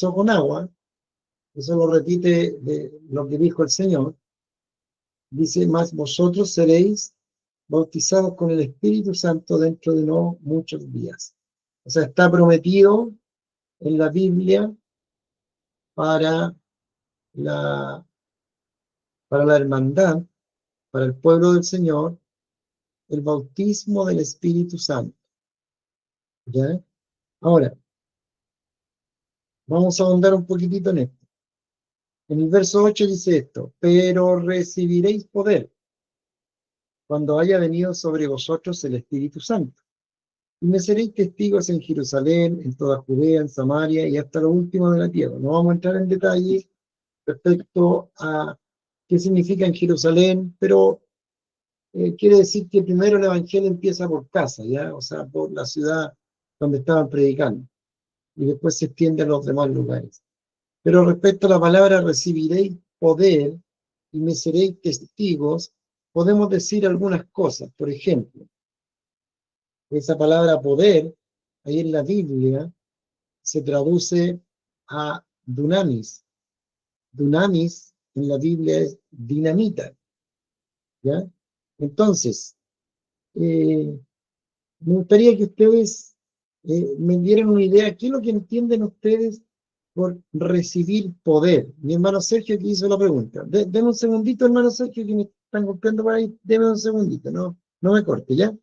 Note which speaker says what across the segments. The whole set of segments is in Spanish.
Speaker 1: con agua, eso lo repite de lo que dijo el Señor, dice, más vosotros seréis bautizados con el Espíritu Santo dentro de no muchos días. O sea, está prometido en la Biblia para la, para la hermandad, para el pueblo del Señor, el bautismo del Espíritu Santo. ¿Ya? Ahora, vamos a ahondar un poquitito en esto. En el verso 8 dice esto, pero recibiréis poder cuando haya venido sobre vosotros el Espíritu Santo. Y me seréis testigos en Jerusalén, en toda Judea, en Samaria y hasta lo último de la tierra. No vamos a entrar en detalle respecto a qué significa en Jerusalén, pero quiere decir que primero el Evangelio empieza por casa, ¿ya? O sea, por la ciudad donde estaban predicando, y después se extiende a los demás lugares. Pero respecto a la palabra recibiréis poder y me seréis testigos, podemos decir algunas cosas. Por ejemplo, esa palabra poder, ahí en la Biblia, se traduce a dunamis. Dunamis en la Biblia es dinamita, ¿ya? Entonces, me gustaría que ustedes me dieran una idea, ¿qué es lo que entienden ustedes por recibir poder? Mi hermano Sergio que hizo la pregunta. Deme un segundito, hermano Sergio, que me están golpeando por ahí. Deme un segundito, no me corte, ¿ya?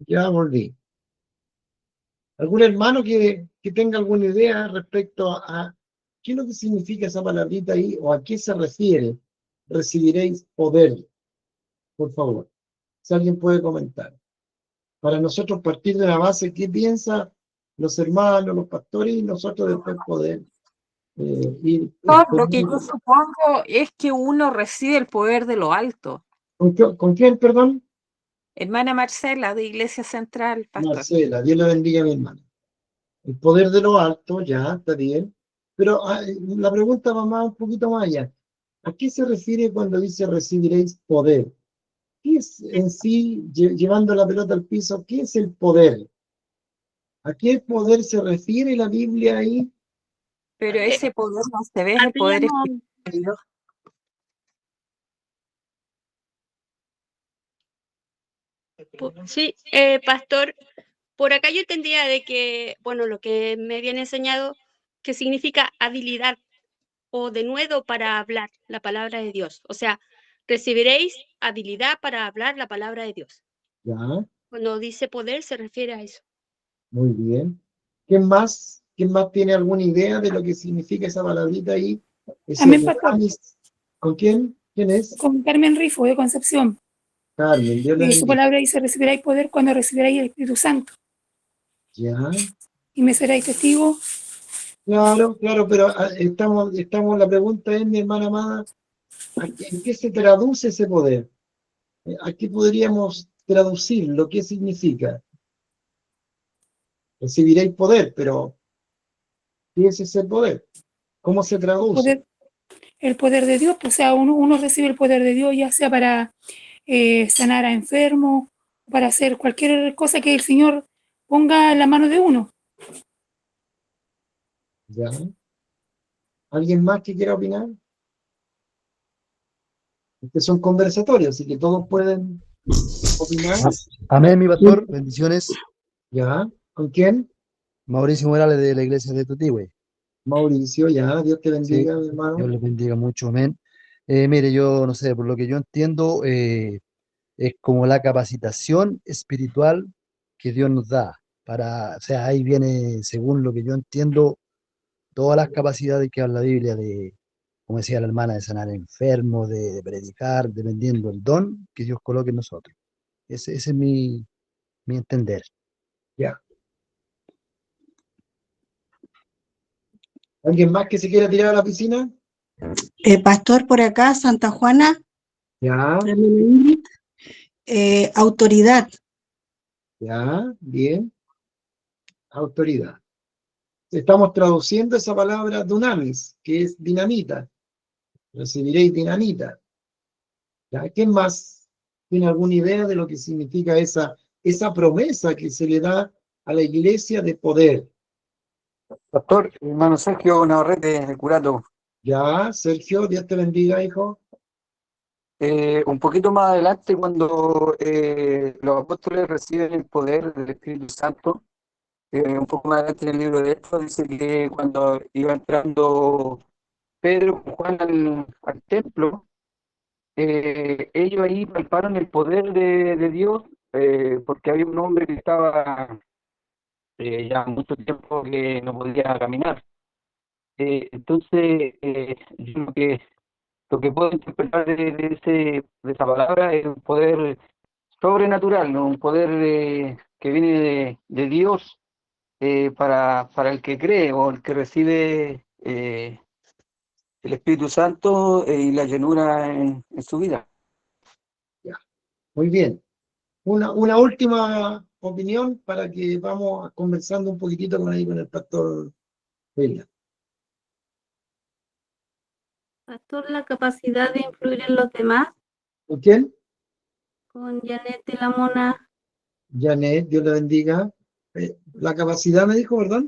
Speaker 1: Ya volví. ¿Algún hermano que tenga alguna idea respecto a qué es lo que significa esa palabrita ahí o a qué se refiere? Recibiréis poder, por favor. Si alguien puede comentar. Para nosotros partir de la base, ¿qué piensan los hermanos, los pastores y nosotros después poder ir
Speaker 2: Lo que yo supongo es que uno recibe el poder de lo alto.
Speaker 1: ¿Con quién, perdón?
Speaker 2: Hermana Marcela, de Iglesia Central, pastor.
Speaker 1: Marcela, Dios le bendiga a mi hermana. El poder de lo alto, ya, está bien. Pero la pregunta va más, un poquito más allá. ¿A qué se refiere cuando dice recibiréis poder? ¿Qué es en sí, llevando la pelota al piso, qué es el poder? ¿A qué poder se refiere la Biblia ahí?
Speaker 2: Pero ese poder no se ve, es el poder espiritual de Dios.
Speaker 3: Sí, pastor, por acá yo entendía de que, bueno, lo que me habían enseñado, que significa habilidad o denuedo para hablar la palabra de Dios. O sea, recibiréis habilidad para hablar la palabra de Dios.
Speaker 1: Ya,
Speaker 3: Cuando dice poder se refiere a eso.
Speaker 1: muy bien. ¿Quién más? ¿Quién más tiene alguna idea de lo que significa esa palabrita ahí? Ese
Speaker 4: Amén, pastor.
Speaker 1: dunamis. ¿Con quién? ¿Quién es?
Speaker 4: Con Carmen Rifo, de Concepción.
Speaker 1: Carmen, Dios le
Speaker 4: Su
Speaker 1: bendiga.
Speaker 4: palabra dice, recibiréis poder cuando recibiréis el Espíritu Santo.
Speaker 1: Ya,
Speaker 4: Y me seréis testigo.
Speaker 1: claro, claro, pero la pregunta es, mi hermana amada, ¿en qué se traduce ese poder? ¿A qué podríamos traducirlo? ¿Qué significa? Recibiréis poder, pero ¿qué es ese poder? ¿Cómo se traduce?
Speaker 4: El poder de Dios, pues, o sea, uno recibe el poder de Dios ya sea para sanar a enfermos, para hacer cualquier cosa que el Señor ponga en la mano de uno.
Speaker 1: ¿Ya? ¿Alguien más que quiera opinar? Estos son conversatorios, así que todos pueden opinar.
Speaker 5: Amén, mi pastor. Bendiciones.
Speaker 1: ¿Ya? ¿Con quién?
Speaker 5: Mauricio Morales de la iglesia de Tutihue.
Speaker 1: Mauricio, ya, Dios te
Speaker 5: Sí,
Speaker 1: bendiga, mi
Speaker 5: Dios
Speaker 1: hermano.
Speaker 5: les bendiga mucho. Amén. Mire, yo no sé, por lo que yo entiendo, es como la capacitación espiritual que Dios nos da. O sea, ahí viene, según lo que yo entiendo, todas las capacidades que habla la Biblia de, como decía la hermana, de sanar enfermos, de predicar, dependiendo del don que Dios coloque en nosotros. Ese es mi entender.
Speaker 1: Ya. ¿Alguien más que se quiera tirar a la piscina?
Speaker 6: Pastor, por acá, Santa Juana,
Speaker 1: Ya,
Speaker 6: hermana Ingrid, autoridad.
Speaker 1: ya, bien. Autoridad. Estamos traduciendo esa palabra dunamis, que es dinamita. Recibiréis dinamita. ¿Ya? ¿Quién más tiene alguna idea de lo que significa esa promesa que se le da a la iglesia de poder?
Speaker 7: Pastor, hermano Sergio Navarrete de Curato.
Speaker 1: Ya, Sergio, Dios te bendiga, hijo.
Speaker 7: Un poquito más adelante, cuando los apóstoles reciben el poder del Espíritu Santo, un poco más adelante en el libro de Hechos, dice que cuando iba entrando Pedro con Juan al templo, ellos ahí palparon el poder de Dios, porque había un hombre que estaba ya mucho tiempo que no podía caminar. Entonces, yo lo que puedo interpretar de esa palabra es un poder sobrenatural, ¿no? Un poder que viene de Dios para el que cree o el que recibe el Espíritu Santo y la llenura en su vida.
Speaker 1: Ya, muy bien. Una última opinión para que vamos conversando un poquitito con el pastor Vela.
Speaker 8: Pastor, la capacidad de influir en los demás,
Speaker 1: ¿Con quién?
Speaker 8: con Janet de la Mona,
Speaker 1: Janet, Dios le bendiga. La capacidad, me dijo, ¿verdad?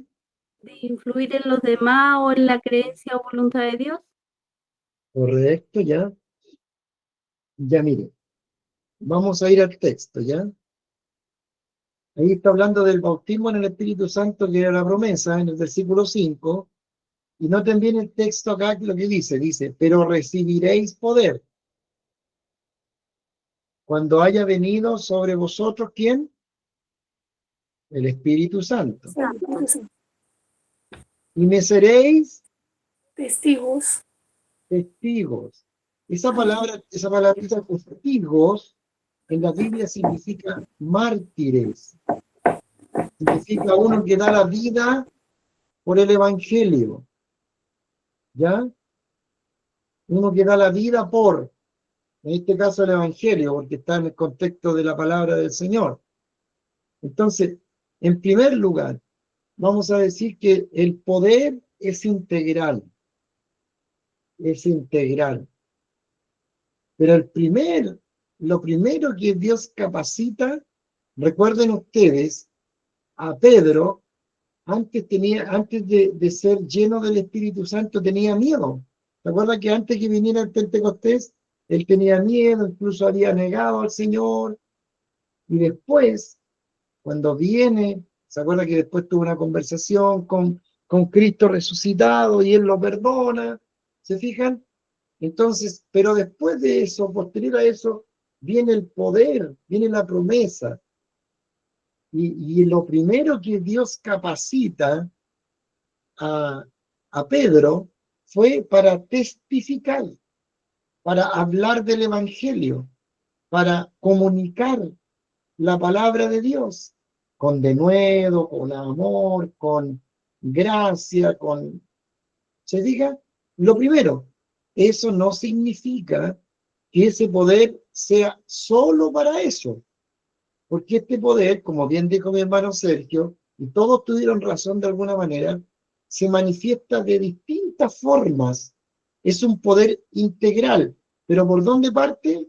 Speaker 8: de influir en los demás o en la creencia o voluntad de Dios.
Speaker 1: Correcto, ya. Ya mire, vamos a ir al texto, ¿ya? Ahí está hablando del bautismo en el Espíritu Santo, que era la promesa, en el versículo 5. Y noten bien el texto acá, lo que dice, pero recibiréis poder cuando haya venido sobre vosotros, ¿quién? El Espíritu Santo. Y me seréis
Speaker 4: Testigos.
Speaker 1: testigos. Esa palabrita testigos, en la Biblia significa mártires. Significa uno que da la vida por el Evangelio. ¿Ya? Uno que da la vida por, en este caso, el Evangelio, porque está en el contexto de la palabra del Señor. Entonces, en primer lugar, vamos a decir que el poder es integral. Es integral. Pero lo primero que Dios capacita, recuerden ustedes, a Pedro, antes de ser lleno del Espíritu Santo, tenía miedo. ¿Se acuerdan que antes que viniera el Pentecostés, él tenía miedo, incluso había negado al Señor? Y después, cuando viene, ¿se acuerda que después tuvo una conversación con Cristo resucitado y él lo perdona? ¿Se fijan? Entonces, pero después de eso, posterior a eso, viene el poder, viene la promesa. Y lo primero que Dios capacita a Pedro fue para testificar, para hablar del Evangelio, para comunicar la palabra de Dios, con denuedo, con amor, con gracia, ¿se diga? Lo primero, eso no significa que ese poder sea solo para eso, porque este poder, como bien dijo mi hermano Sergio, y todos tuvieron razón de alguna manera, se manifiesta de distintas formas. Es un poder integral, pero ¿por dónde parte?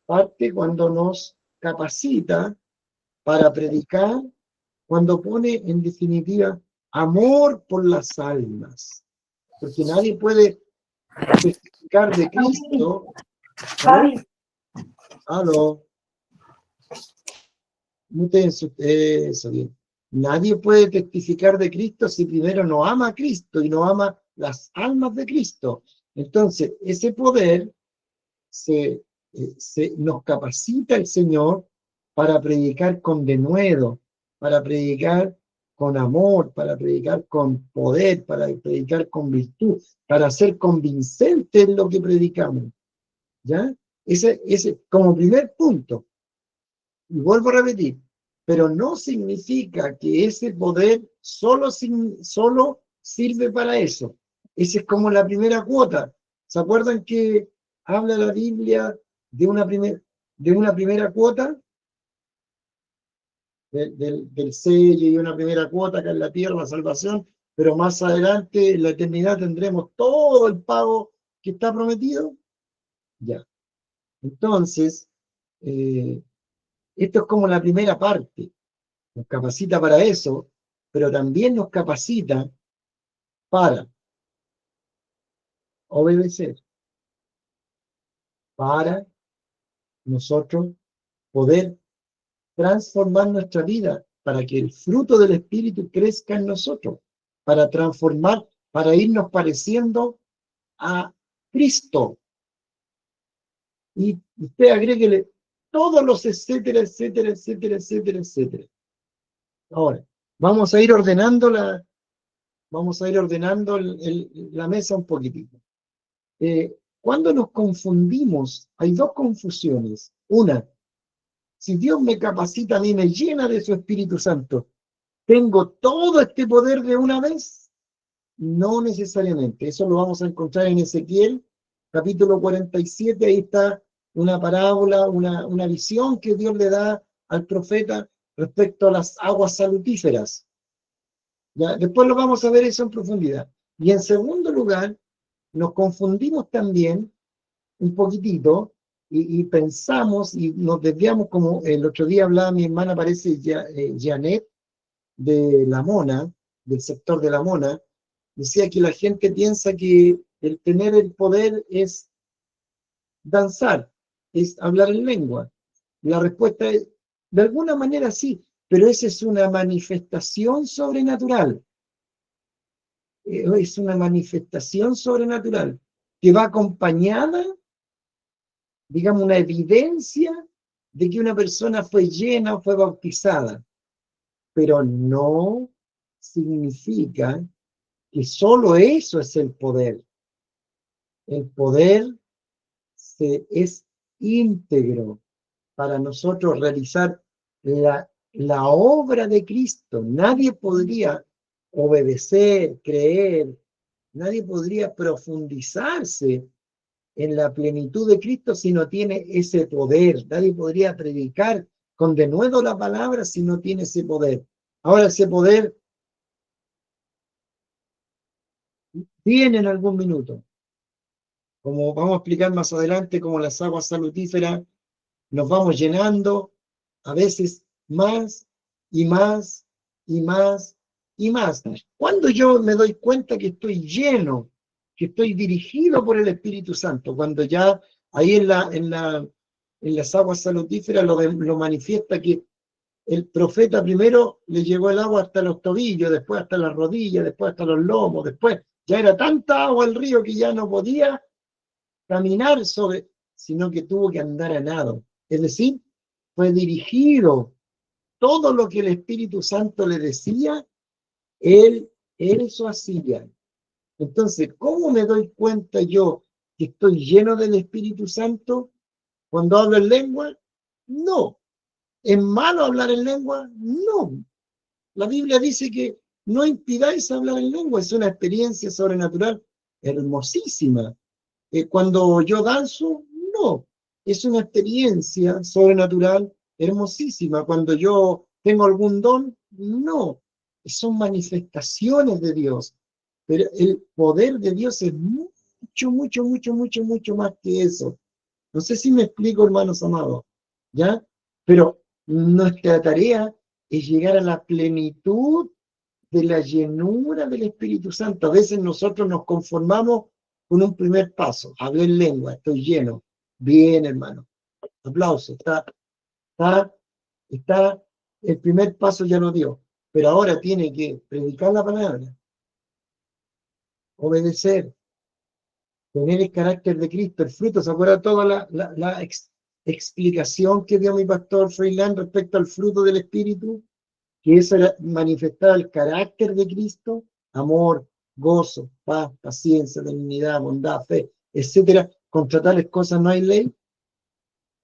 Speaker 1: Parte cuando nos capacita para predicar, cuando pone en definitiva amor por las almas, porque nadie puede testificar de Cristo. ¿Aló? Eso bien. Nadie puede testificar de Cristo si primero no ama a Cristo y no ama las almas de Cristo. Entonces, ese poder nos capacita el Señor para predicar con denuedo, para predicar con amor, para predicar con poder, para predicar con virtud, para ser convincente en lo que predicamos. ¿Ya? Ese como primer punto. Y vuelvo a repetir, pero no significa que ese poder solo sirve para eso. Esa es como la primera cuota. ¿Se acuerdan que habla la Biblia de una primera cuota? Del sello y una primera cuota acá en la tierra, la salvación, pero más adelante en la eternidad tendremos todo el pago que está prometido. Ya. Entonces, esto es como la primera parte. Nos capacita para eso, pero también nos capacita para obedecer, para nosotros poder transformar nuestra vida, para que el fruto del Espíritu crezca en nosotros, para transformar, para irnos pareciendo a Cristo. Y usted agréguele todos los etcétera, etcétera, etcétera, etcétera, etcétera. Ahora, vamos a ir ordenando la mesa un poquitito. Cuando nos confundimos, hay dos confusiones. Una, si Dios me capacita a mí, me llena de su Espíritu Santo, ¿tengo todo este poder de una vez? No necesariamente. Eso lo vamos a encontrar en Ezequiel, capítulo 47. Ahí está una parábola, una visión que Dios le da al profeta respecto a las aguas salutíferas. ¿Ya? Después lo vamos a ver eso en profundidad. Y en segundo lugar, nos confundimos también un poquitito y pensamos y nos desviamos, como el otro día hablaba mi hermana, parece Janet, de La Mona, del sector de La Mona, decía que la gente piensa que el tener el poder es danzar, es hablar en lengua. La respuesta es, de alguna manera sí, pero esa es una manifestación sobrenatural. Es una manifestación sobrenatural que va acompañada, digamos, una evidencia de que una persona fue llena o fue bautizada, pero no significa que solo eso es el poder. El poder es íntegro para nosotros realizar la obra de Cristo. Nadie podría obedecer, creer, nadie podría profundizarse en la plenitud de Cristo si no tiene ese poder. Nadie podría predicar con denuedo la palabra si no tiene ese poder. Ahora ese poder viene en algún minuto. Como vamos a explicar más adelante, como las aguas salutíferas, nos vamos llenando, a veces más y más y más y más. Cuando yo me doy cuenta que estoy lleno, que estoy dirigido por el Espíritu Santo, cuando ya ahí en las aguas salutíferas lo manifiesta que el profeta primero le llegó el agua hasta los tobillos, después hasta las rodillas, después hasta los lomos, después ya era tanta agua el río que ya no podía caminar sino que tuvo que andar a nado. Es decir, fue dirigido. Todo lo que el Espíritu Santo le decía, él eso hacía. Entonces, ¿cómo me doy cuenta yo que estoy lleno del Espíritu Santo cuando hablo en lengua? No. ¿Es malo hablar en lengua? No. La Biblia dice que no impidáis hablar en lengua. Es una experiencia sobrenatural hermosísima. Cuando yo danzo, no. Es una experiencia sobrenatural hermosísima. Cuando yo tengo algún don, no. Son manifestaciones de Dios. Pero el poder de Dios es mucho, mucho, mucho, mucho, mucho más que eso. No sé si me explico, hermanos amados, ¿ya? Pero nuestra tarea es llegar a la plenitud de la llenura del Espíritu Santo. A veces nosotros nos conformamos con un primer paso. Hablé en lengua, estoy lleno. Bien, hermano. Aplauso. Está, el primer paso ya lo dio. Pero ahora tiene que predicar la palabra, obedecer, tener el carácter de Cristo, el fruto. ¿Se acuerda toda la explicación que dio mi pastor Freiland respecto al fruto del Espíritu? Que eso era manifestar el carácter de Cristo: amor, gozo, paz, paciencia, benignidad, bondad, fe, etcétera. Contra tales cosas no hay ley.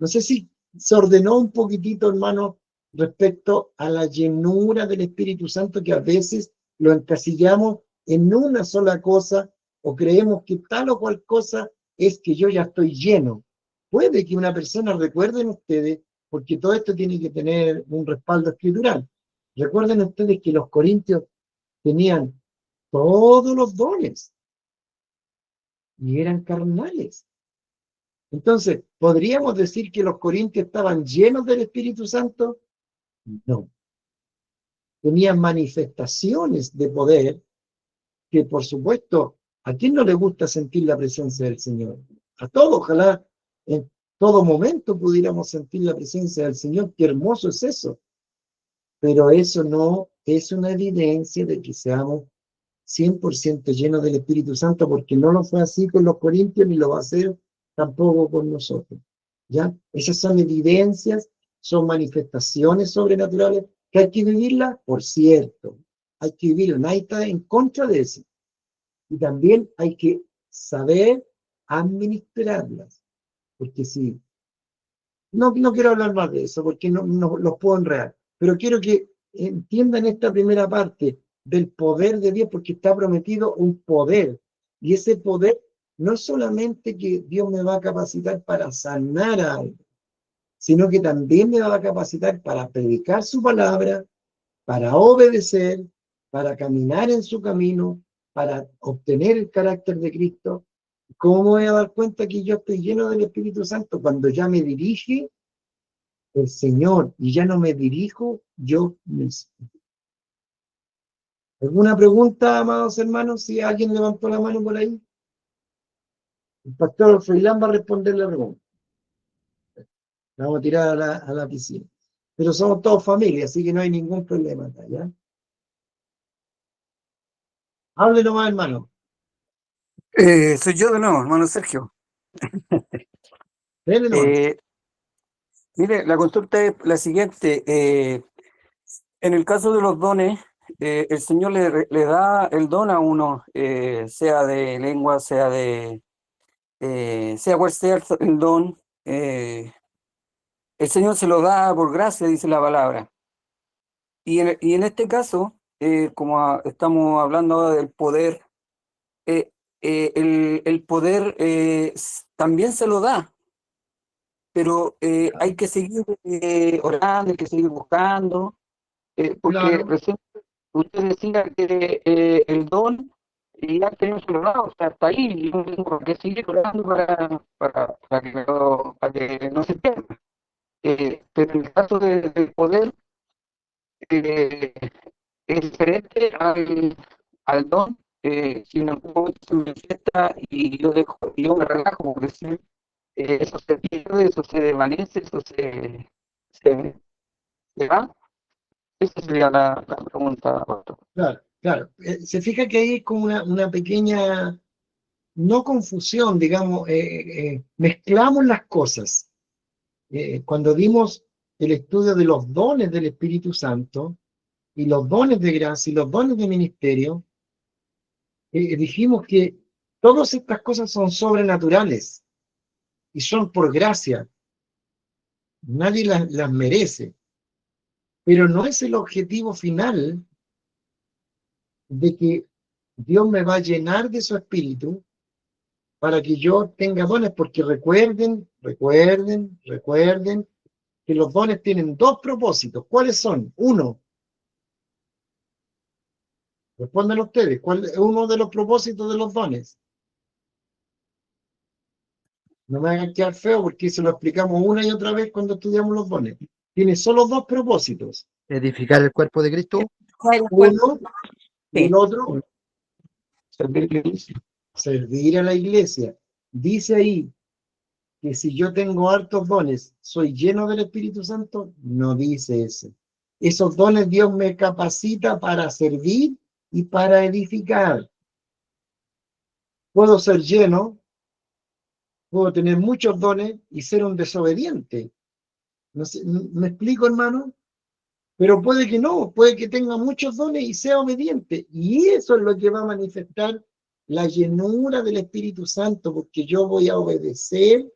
Speaker 1: No sé si se ordenó un poquitito, hermano, respecto a la llenura del Espíritu Santo, que a veces lo encasillamos en una sola cosa, o creemos que tal o cual cosa es que yo ya estoy lleno. Puede que una persona, recuerden ustedes, porque todo esto tiene que tener un respaldo escritural. Recuerden ustedes que los corintios tenían todos los dones y eran carnales. Entonces, ¿podríamos decir que los corintios estaban llenos del Espíritu Santo? No. Tenían manifestaciones de poder que, por supuesto, ¿a quién no le gusta sentir la presencia del Señor? A todos, ojalá en todo momento pudiéramos sentir la presencia del Señor. Qué hermoso es eso. Pero eso no es una evidencia de que seamos 100% llenos del Espíritu Santo, porque no lo fue así con los corintios ni lo va a hacer tampoco con nosotros. ¿Ya? Esas son evidencias, son manifestaciones sobrenaturales que hay que vivirlas, por cierto. Hay que vivirlas, nadie está en contra de eso. Y también hay que saber administrarlas. Porque si, no quiero hablar más de eso, porque no los puedo enredar, pero quiero que entiendan esta primera parte del poder de Dios, porque está prometido un poder. Y ese poder no es solamente que Dios me va a capacitar para sanar a alguien, sino que también me va a capacitar para predicar su palabra, para obedecer, para caminar en su camino, para obtener el carácter de Cristo. ¿Cómo voy a dar cuenta que yo estoy lleno del Espíritu Santo? Cuando ya me dirige el Señor y ya no me dirijo yo mismo. ¿Alguna pregunta, amados hermanos? Si alguien levantó la mano por ahí. El pastor Freilán va a responder la pregunta. La vamos a tirar a la piscina. Pero somos todos familia, así que no hay ningún problema acá, ¿ya? Hable nomás, hermano.
Speaker 7: Soy yo de nuevo, hermano Sergio.
Speaker 1: Dele nomás.
Speaker 7: Mire, la consulta es la siguiente. En el caso de los dones, el Señor le da el don a uno, sea de lengua, sea cual sea el don. El Señor se lo da por gracia, dice la palabra. Y en este caso, como estamos hablando ahora del poder, el poder también se lo da, pero hay que seguir orando, hay que seguir buscando, porque
Speaker 1: Claro.
Speaker 7: recién usted decía que el don ya tenemos el lado, o sea, está ahí, y yo tengo que seguir orando para que no se pierda. Pero en el caso del poder, eh, es diferente al don. Si en algún momento se manifiesta y yo me relajo, porque si eso se pierde, eso se desvanece, eso se va. Esa sería la pregunta, doctor.
Speaker 1: Claro, claro. Se fija que ahí es como una pequeña, no confusión, digamos, mezclamos las cosas. Cuando dimos el estudio de los dones del Espíritu Santo y los dones de gracia y los dones de ministerio, dijimos que todas estas cosas son sobrenaturales y son por gracia. Nadie las merece, pero no es el objetivo final de que Dios me va a llenar de su espíritu para que yo tenga dones, porque recuerden que los dones tienen dos propósitos. ¿Cuáles son? Uno, respondan ustedes, ¿cuál es uno de los propósitos de los dones? No me hagan quedar feo porque se lo explicamos una y otra vez cuando estudiamos los dones. Tiene solo dos propósitos.
Speaker 5: Edificar el cuerpo de Cristo.
Speaker 1: Uno y el
Speaker 2: Sí.
Speaker 1: otro,
Speaker 7: Servir
Speaker 1: servir a la iglesia. Dice ahí que si yo tengo hartos dones, ¿soy lleno del Espíritu Santo? No dice eso. Esos dones Dios me capacita para servir y para edificar. Puedo ser lleno, puedo tener muchos dones y ser un desobediente. No sé, ¿me explico, hermano? Pero puede que no, puede que tenga muchos dones y sea obediente. Y eso es lo que va a manifestar la llenura del Espíritu Santo, porque yo voy a obedecer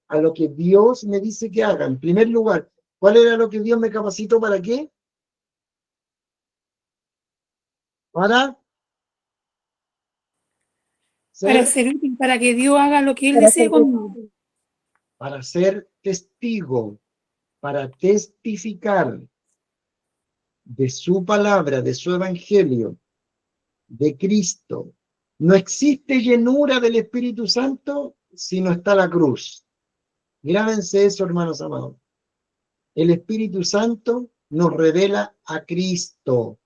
Speaker 1: a lo que Dios me dice que haga. En primer lugar, ¿cuál era lo que Dios me capacitó para qué? Para
Speaker 4: para
Speaker 1: ser,
Speaker 4: servir, para que Dios haga lo que Él desee conmigo.
Speaker 1: para ser testigo, para testificar de su palabra, de su evangelio, de Cristo. No existe llenura del Espíritu Santo si no está la cruz. Grábense eso, hermanos amados. El Espíritu Santo nos revela a Cristo.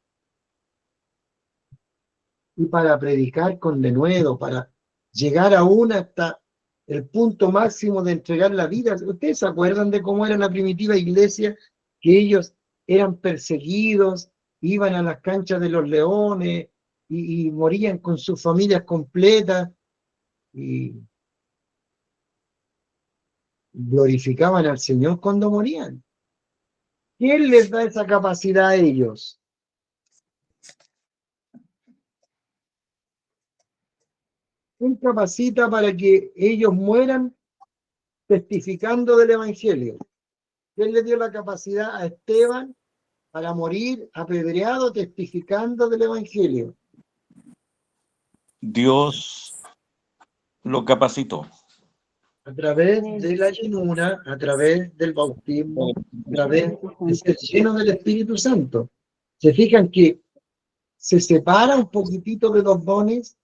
Speaker 1: Y para predicar con denuedo, para llegar aún hasta el punto máximo de entregar la vida. ¿Ustedes se acuerdan de cómo era la primitiva iglesia? Que ellos eran perseguidos, iban a las canchas de los leones y morían con sus familias completas y glorificaban al Señor cuando morían. ¿Quién les da esa capacidad a ellos? ¿Quién capacita para que ellos mueran testificando del Evangelio? ¿Quién le dio la capacidad a Esteban para morir apedreado testificando del Evangelio?
Speaker 9: Dios lo capacitó.
Speaker 1: A través de la llenura, a través del bautismo, a través de ser lleno del Espíritu Santo. ¿Se fijan que se separa un poquitito de los dones?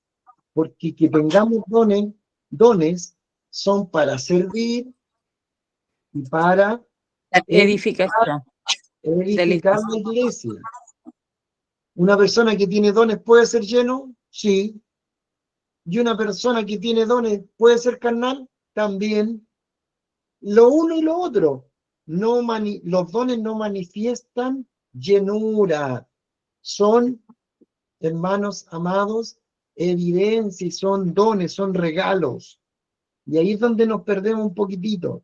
Speaker 1: Porque que tengamos dones son para servir y para
Speaker 2: Edificación.
Speaker 1: edificar la iglesia. ¿Una persona que tiene dones puede ser lleno? Sí. ¿Y una persona que tiene dones puede ser carnal? También. Lo uno y lo otro. Los dones no manifiestan llenura. Son, hermanos amados, evidencia y son dones, son regalos. Y ahí es donde nos perdemos un poquitito.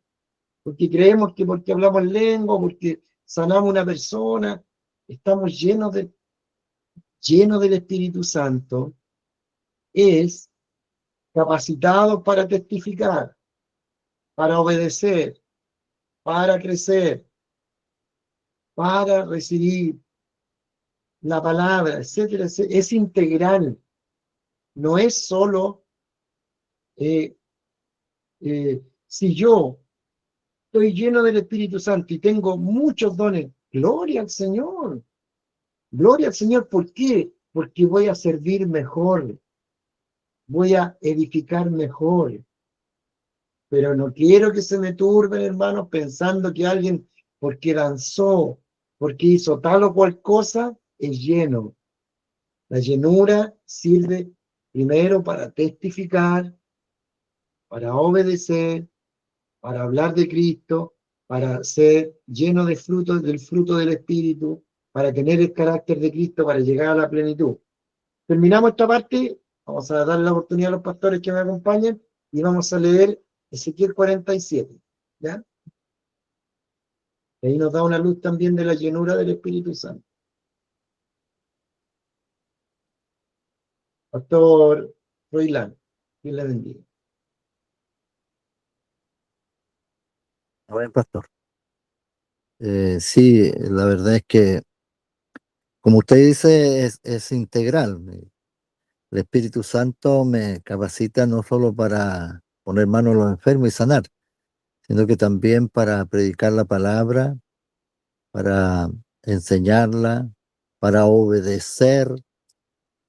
Speaker 1: Porque creemos que porque hablamos lengua, porque sanamos a una persona, estamos llenos del Espíritu Santo, es capacitados para testificar, para obedecer, para crecer, para recibir la palabra, etcétera, etcétera. Es integral, no es solo si yo estoy lleno del Espíritu Santo y tengo muchos dones, gloria al Señor. Gloria al Señor, ¿por qué? Porque voy a servir mejor, voy a edificar mejor. Pero no quiero que se me turben, hermanos, pensando que alguien, porque danzó, porque hizo tal o cual cosa, es lleno. La llenura sirve primero para testificar, para obedecer, para hablar de Cristo, para ser lleno de frutos, del fruto del Espíritu, para tener el carácter de Cristo, para llegar a la plenitud. Terminamos esta parte, vamos a dar la oportunidad a los pastores que me acompañen y vamos a leer Ezequiel 47, ¿ya? Y ahí nos da una luz también de la llenura del Espíritu Santo. Pastor Roilán, Dios le bendiga.
Speaker 5: Buen pastor. Sí, la verdad es que, como usted dice, es integral. El Espíritu Santo me capacita no solo para poner mano a los enfermos y sanar, sino que también para predicar la palabra, para enseñarla, para obedecer,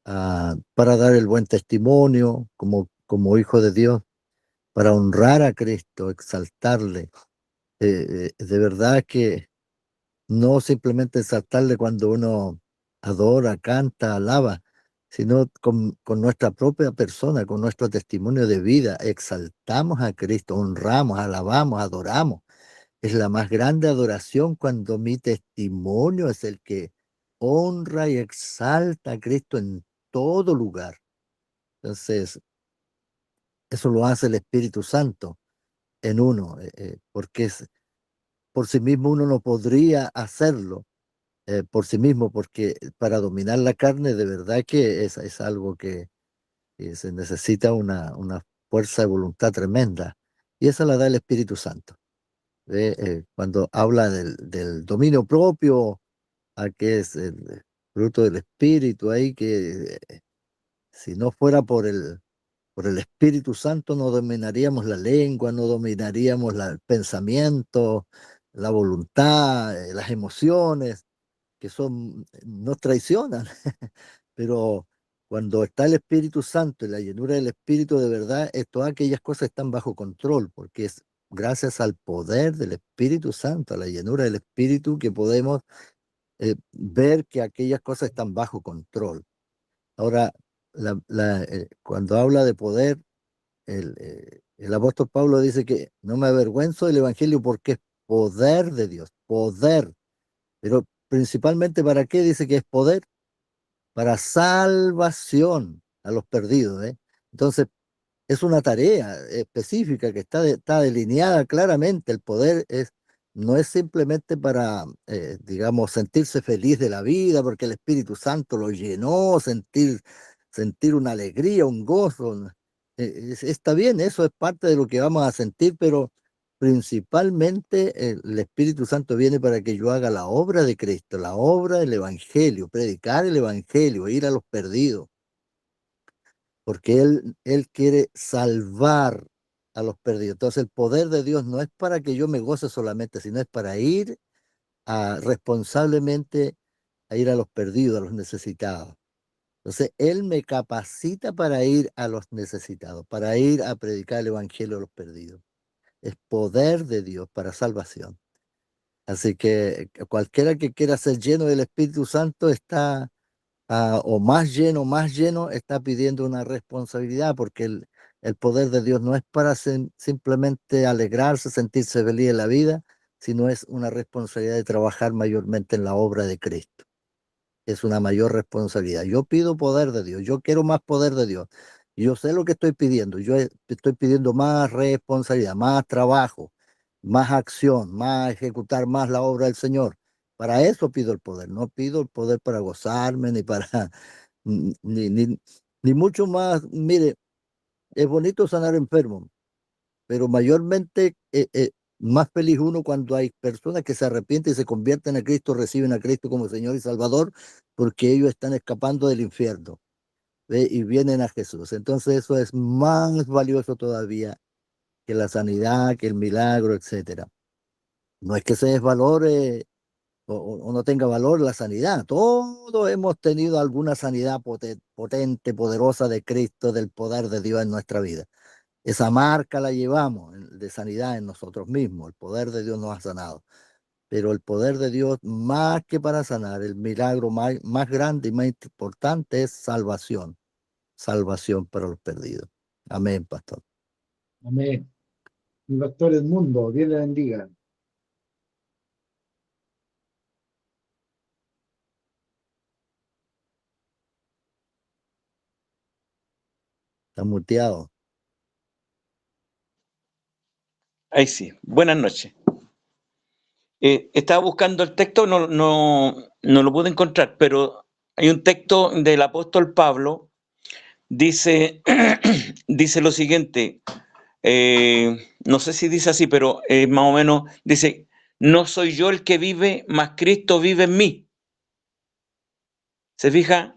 Speaker 5: para dar el buen testimonio como hijo de Dios, para honrar a Cristo, exaltarle. De verdad que no simplemente exaltarle cuando uno adora, canta, alaba, sino con nuestra propia persona, con nuestro testimonio de vida, exaltamos a Cristo, honramos, alabamos, adoramos. Es la más grande adoración cuando mi testimonio es el que honra y exalta a Cristo en todo lugar. Entonces, eso lo hace el Espíritu Santo en uno, porque por sí mismo uno no podría hacerlo por sí mismo, porque para dominar la carne de verdad que es algo que se necesita una fuerza de voluntad tremenda, y esa la da el Espíritu Santo. Cuando habla del dominio propio, a que es el fruto del Espíritu ahí, que si no fuera por Por el Espíritu Santo no dominaríamos la lengua, no dominaríamos el pensamiento, la voluntad, las emociones, que nos traicionan. Pero cuando está el Espíritu Santo y la llenura del Espíritu de verdad, todas aquellas cosas están bajo control, porque es gracias al poder del Espíritu Santo, a la llenura del Espíritu, que podemos ver que aquellas cosas están bajo control. Ahora, cuando habla de poder, el apóstol Pablo dice que no me avergüenzo del Evangelio porque es poder de Dios, poder. Pero principalmente, ¿para qué dice que es poder? Para salvación a los perdidos, ¿eh? Entonces, es una tarea específica que está delineada claramente. El poder no es simplemente para, digamos, sentirse feliz de la vida, porque el Espíritu Santo lo llenó, sentir una alegría, un gozo. Está bien, eso es parte de lo que vamos a sentir, pero principalmente el Espíritu Santo viene para que yo haga la obra de Cristo, la obra del Evangelio, predicar el Evangelio, ir a los perdidos, porque Él quiere salvar a los perdidos. Entonces el poder de Dios no es para que yo me goce solamente, sino es para ir responsablemente a ir a los perdidos, a los necesitados. Entonces Él me capacita para ir a los necesitados, para ir a predicar el Evangelio a los perdidos. Es poder de Dios para salvación. Así que cualquiera que quiera ser lleno del Espíritu Santo está, o más lleno, está pidiendo una responsabilidad, porque el poder de Dios no es para simplemente alegrarse, sentirse feliz en la vida, sino es una responsabilidad de trabajar mayormente en la obra de Cristo. Es una mayor responsabilidad. Yo pido poder de Dios, yo quiero más poder de Dios. Yo sé lo que estoy pidiendo, yo estoy pidiendo más responsabilidad, más trabajo, más acción, más ejecutar más la obra del Señor. Para eso pido el poder, no pido el poder para gozarme, ni para, ni mucho más. Mire, es bonito sanar enfermos, pero mayormente más feliz uno cuando hay personas que se arrepienten y se convierten a Cristo, reciben a Cristo como Señor y Salvador, porque ellos están escapando del infierno, ¿ve? Y vienen a Jesús. Entonces eso es más valioso todavía que la sanidad, que el milagro, etcétera. No es que se desvalore o no tenga valor la sanidad. Todos hemos tenido alguna sanidad potente, poderosa de Cristo, del poder de Dios en nuestra vida. Esa marca la llevamos de sanidad en nosotros mismos. El poder de Dios nos ha sanado. Pero el poder de Dios, más que para sanar, el milagro más grande y más importante es salvación. Salvación para los perdidos. Amén, pastor.
Speaker 1: Amén. Mi pastor Edmundo, Dios le bendiga.
Speaker 5: Está muteado.
Speaker 9: Ahí sí. Buenas noches. Estaba buscando el texto, no lo pude encontrar, pero hay un texto del apóstol Pablo, dice, dice lo siguiente, no sé si dice así, pero más o menos dice, no soy yo el que vive, mas Cristo vive en mí. ¿Se fija?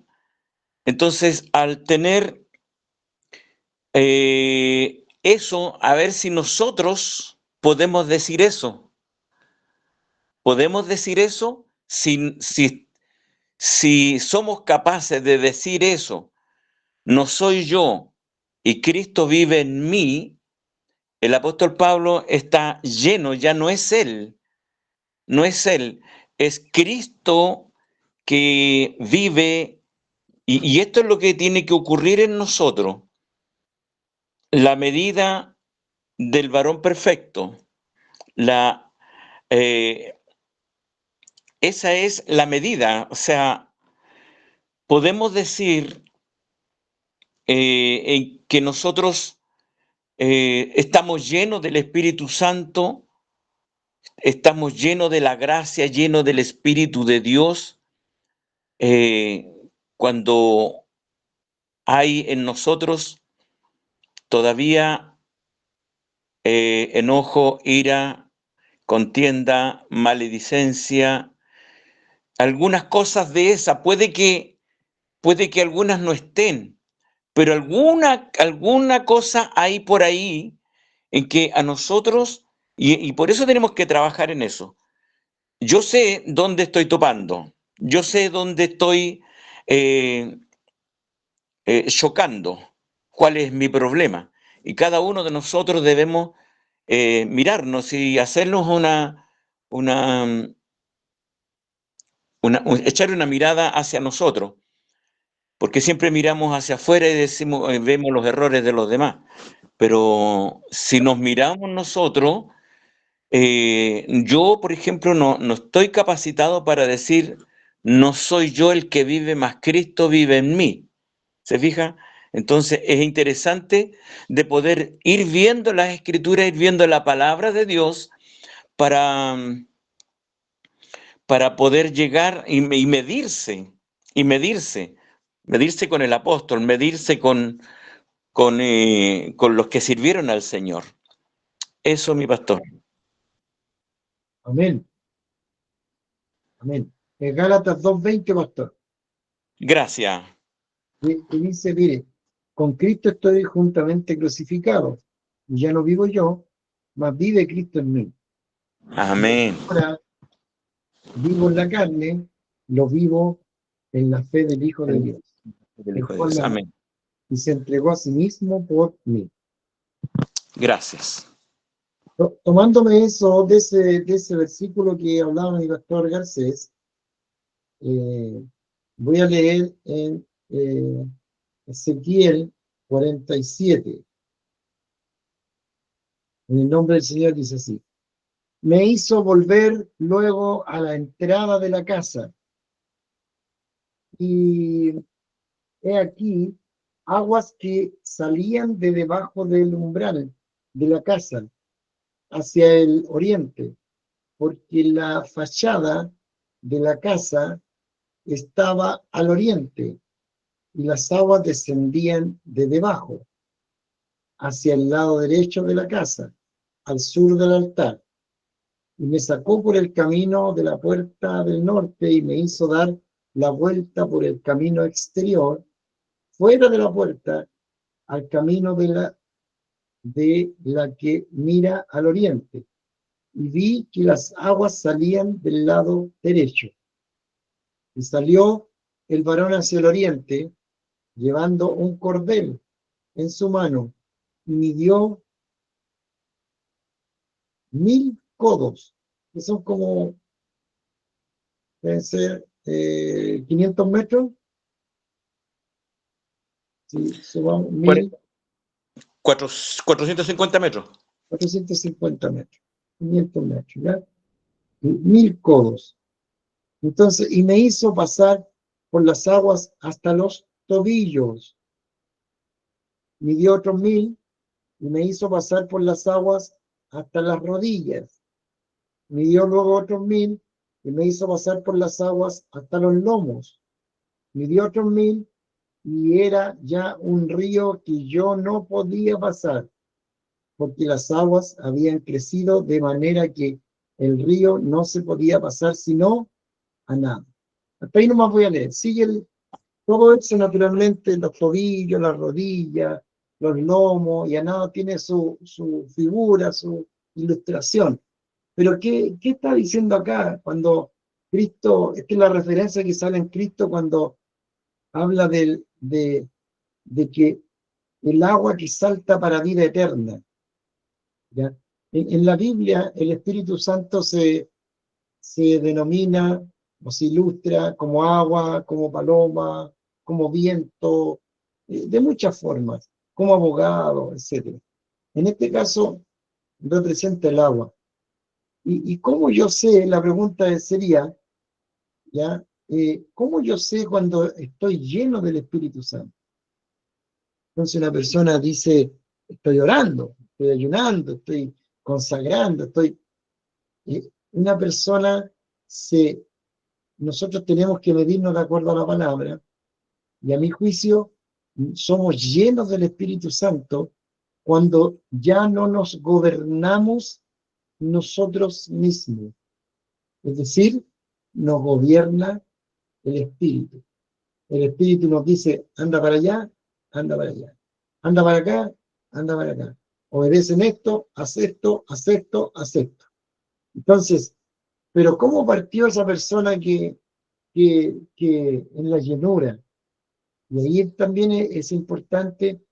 Speaker 9: Entonces, al tener eso, a ver si nosotros podemos decir eso. ¿Podemos decir eso? Si somos capaces de decir eso, no soy yo y Cristo vive en mí, el apóstol Pablo está lleno, ya no es él, es Cristo que vive, y esto es lo que tiene que ocurrir en nosotros, la medida del varón perfecto, esa es la medida, o sea, podemos decir que nosotros estamos llenos del Espíritu Santo, estamos llenos de la gracia, llenos del Espíritu de Dios, cuando hay en nosotros todavía enojo, ira, contienda, maledicencia, algunas cosas de esas, puede que algunas no estén, pero alguna cosa hay por ahí en que a nosotros, y por eso tenemos que trabajar en eso. Yo sé dónde estoy topando, yo sé dónde estoy chocando, cuál es mi problema. Y cada uno de nosotros debemos mirarnos y hacernos echar una mirada hacia nosotros, porque siempre miramos hacia afuera y decimos, vemos los errores de los demás. Pero si nos miramos nosotros, yo, por ejemplo, no estoy capacitado para decir, no soy yo el que vive, más Cristo vive en mí. ¿Se fija? Entonces es interesante de poder ir viendo las Escrituras, ir viendo la palabra de Dios para poder llegar y medirse con el apóstol, medirse con los que sirvieron al Señor. Eso, mi pastor.
Speaker 1: Amén. Amén. En Gálatas 2:20, pastor.
Speaker 9: Gracias.
Speaker 1: Y dice, mire, con Cristo estoy juntamente crucificado, y ya no vivo yo, mas vive Cristo en mí.
Speaker 9: Amén.
Speaker 1: Ahora vivo en la carne, lo vivo en la fe del Hijo de Dios.
Speaker 9: Del Hijo de Dios. Amén.
Speaker 1: Y se entregó a sí mismo por mí.
Speaker 9: Gracias.
Speaker 1: Tomándome eso de ese versículo que hablaba mi pastor Garcés, voy a leer en Ezequiel 47. En el nombre del Señor dice así: me hizo volver luego a la entrada de la casa, y he aquí aguas que salían de debajo del umbral de la casa hacia el oriente, porque la fachada de la casa estaba al oriente y las aguas descendían de debajo hacia el lado derecho de la casa, al sur del altar. Y me sacó por el camino de la puerta del norte y me hizo dar la vuelta por el camino exterior, fuera de la puerta, al camino de la que mira al oriente. Y vi que las aguas salían del lado derecho. Y salió el varón hacia el oriente, llevando un cordel en su mano, y midió 1000 codos, que son como, deben ser 500 metros. Si subamos
Speaker 9: 450 metros.
Speaker 1: 450 metros, 500 metros, ¿ya? 1000 codos. Entonces, y me hizo pasar por las aguas hasta los tobillos. Midió otros 1000 y me hizo pasar por las aguas hasta las rodillas. Midió luego otros 1000 y me hizo pasar por las aguas hasta los lomos. Midió otros 1000 y era ya un río que yo no podía pasar, porque las aguas habían crecido de manera que el río no se podía pasar sino a nada. Hasta ahí nomás voy a leer. Sigue todo eso naturalmente, los tobillos, las rodillas, los lomos, y a nada tiene su figura, su ilustración. Pero ¿qué está diciendo acá cuando Cristo, esta es la referencia que sale en Cristo cuando habla de que el agua que salta para vida eterna? ¿Ya? En la Biblia el Espíritu Santo se denomina o se ilustra como agua, como paloma, como viento, de muchas formas, como abogado, etc. En este caso representa el agua. ¿Y cómo yo sé? La pregunta sería, ¿ya? ¿Cómo yo sé cuando estoy lleno del Espíritu Santo? Entonces una persona dice, estoy orando, estoy ayunando, estoy consagrando, una persona nosotros tenemos que medirnos de acuerdo a la palabra, y a mi juicio somos llenos del Espíritu Santo cuando ya no nos gobernamos nosotros mismos. Es decir, nos gobierna el Espíritu. El Espíritu nos dice, anda para allá, anda para allá. Anda para acá, anda para acá. Obedecen esto, acepto, acepto, acepto. Entonces, pero ¿cómo partió esa persona que en la llenura? Y ahí también es importante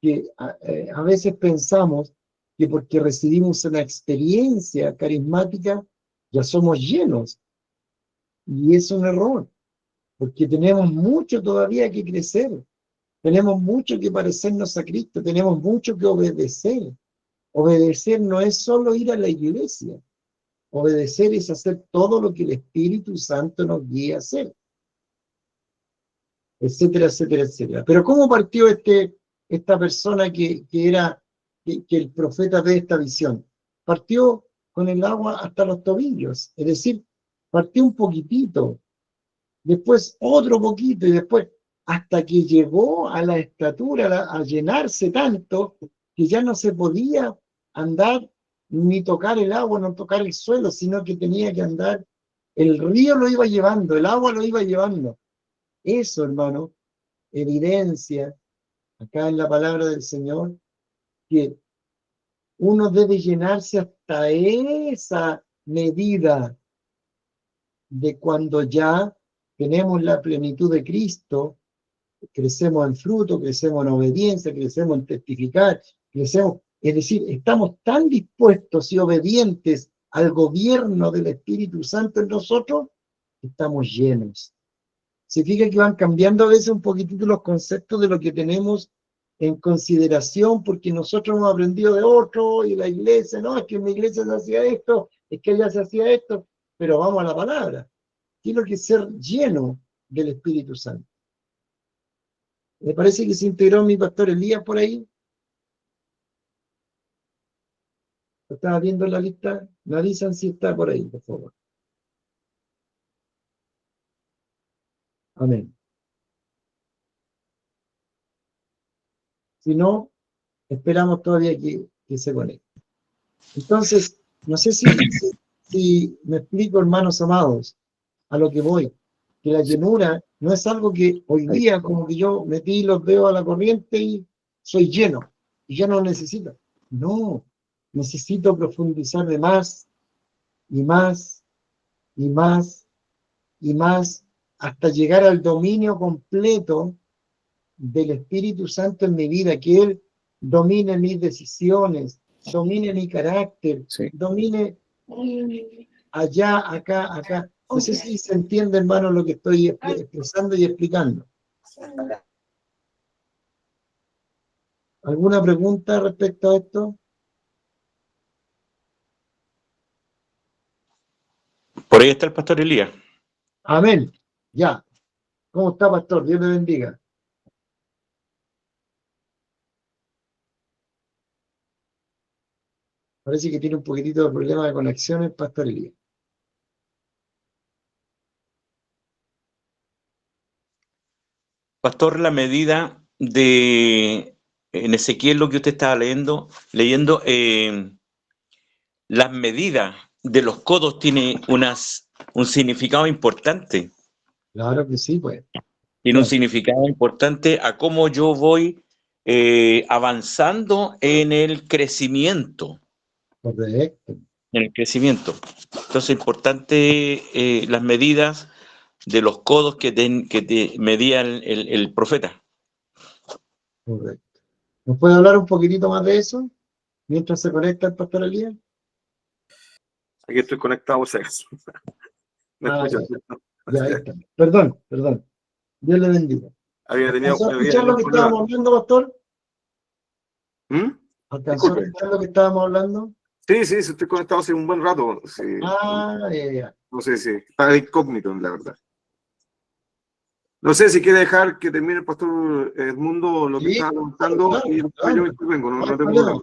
Speaker 1: que a veces pensamos que porque recibimos una experiencia carismática ya somos llenos. Y es un error, porque tenemos mucho todavía que crecer, tenemos mucho que parecernos a Cristo, tenemos mucho que obedecer. Obedecer no es solo ir a la iglesia, obedecer es hacer todo lo que el Espíritu Santo nos guía a hacer, etcétera, etcétera, etcétera. Pero ¿cómo partió esta persona que el profeta ve esta visión? Partió con el agua hasta los tobillos, es decir, partió un poquitito, después otro poquito y después hasta que llegó a la estatura, a llenarse tanto que ya no se podía andar ni tocar el agua, no tocar el suelo, sino que tenía que andar, el río lo iba llevando, el agua lo iba llevando. Eso, hermano, evidencia acá en la palabra del Señor que uno debe llenarse hasta esa medida de cuando ya tenemos la plenitud de Cristo, crecemos en fruto, crecemos en obediencia, crecemos en testificar, crecemos, es decir, estamos tan dispuestos y obedientes al gobierno del Espíritu Santo en nosotros, que estamos llenos. Se fija que van cambiando a veces un poquitito los conceptos de lo que tenemos en consideración, porque nosotros hemos aprendido de otro, y la iglesia, no, es que en mi iglesia se hacía esto, es que allá se hacía esto, pero vamos a la palabra. Tiene que ser lleno del Espíritu Santo. Me parece que se integró mi pastor Elías por ahí. ¿Estaba viendo la lista? Me avisan si está por ahí, por favor. Amén. Si no, esperamos todavía que se conecte. Entonces, no sé si me explico, hermanos amados, a lo que voy. Que la llenura no es algo que hoy día, como que yo metí los dedos a la corriente y soy lleno, y ya no necesito. No, necesito profundizar de más, y más, y más, y más, hasta llegar al dominio completo del Espíritu Santo en mi vida, que Él domine mis decisiones, domine mi carácter,
Speaker 7: Sí.
Speaker 1: domine allá, acá, acá. No sé si se entiende, hermano, lo que estoy expresando y explicando. ¿Alguna pregunta respecto a esto?
Speaker 9: Por ahí está el pastor Elías.
Speaker 1: Amén. Ya. ¿Cómo está, pastor? Dios le bendiga. Parece que tiene un poquitito de problema de conexión el pastor Elías.
Speaker 9: Pastor, la medida de en Ezequiel, lo que usted estaba leyendo, las medidas de los codos tiene un significado importante.
Speaker 1: Claro que sí, pues.
Speaker 9: Tiene un significado importante a cómo yo voy avanzando en el crecimiento.
Speaker 1: Correcto.
Speaker 9: En el crecimiento. Entonces, importante las medidas de los codos que te medía el profeta.
Speaker 1: Correcto. ¿Nos puede hablar un poquitito más de eso? Mientras se conecta el pastor Elías.
Speaker 10: Aquí estoy conectado, o sea, ¿me escuchas?
Speaker 1: Ya, ahí está. Perdón. Dios le bendiga. ¿Alcanzó a escuchar lo que estábamos hablando, pastor? ¿Alcanzó a escuchar lo que estábamos hablando?
Speaker 10: Sí, estoy conectado hace un buen rato. Sí.
Speaker 1: Ya.
Speaker 10: No sé si está incógnito, la verdad. No sé si quiere dejar que termine el pastor Edmundo lo que estaba contando, claro, y después yo vengo, no tengo problema.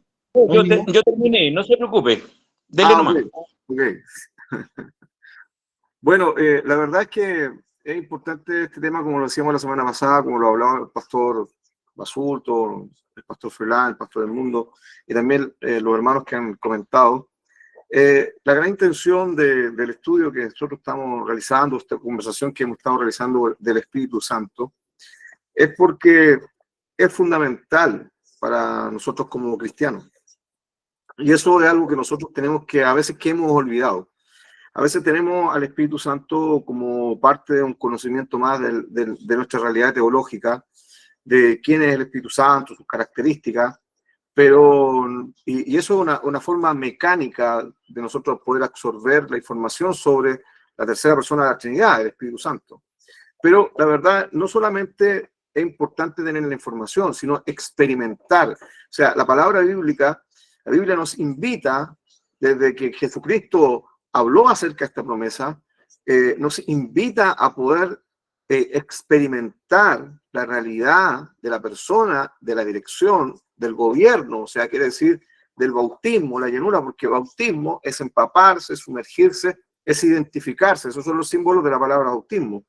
Speaker 9: Yo terminé, no se preocupe. Dele nomás.
Speaker 10: Okay. Bueno, la verdad es que es importante este tema, como lo decíamos la semana pasada, como lo hablaba el pastor Basulto, el pastor Frilán, el pastor Edmundo, y también los hermanos que han comentado. La gran intención del estudio que nosotros estamos realizando, esta conversación que hemos estado realizando del Espíritu Santo, es porque es fundamental para nosotros como cristianos. Y eso es algo que nosotros tenemos que, a veces que hemos olvidado. A veces tenemos al Espíritu Santo como parte de un conocimiento más de nuestra realidad teológica, de quién es el Espíritu Santo, sus características, pero, y eso es una forma mecánica de nosotros poder absorber la información sobre la tercera persona de la Trinidad, el Espíritu Santo. Pero la verdad, no solamente es importante tener la información, sino experimentar. O sea, la palabra bíblica, la Biblia nos invita, desde que Jesucristo habló acerca de esta promesa, nos invita a poder experimentar la realidad de la persona, de la dirección, del gobierno, o sea, quiere decir del bautismo, la llenura, porque bautismo es empaparse, sumergirse, es identificarse. Esos son los símbolos de la palabra bautismo.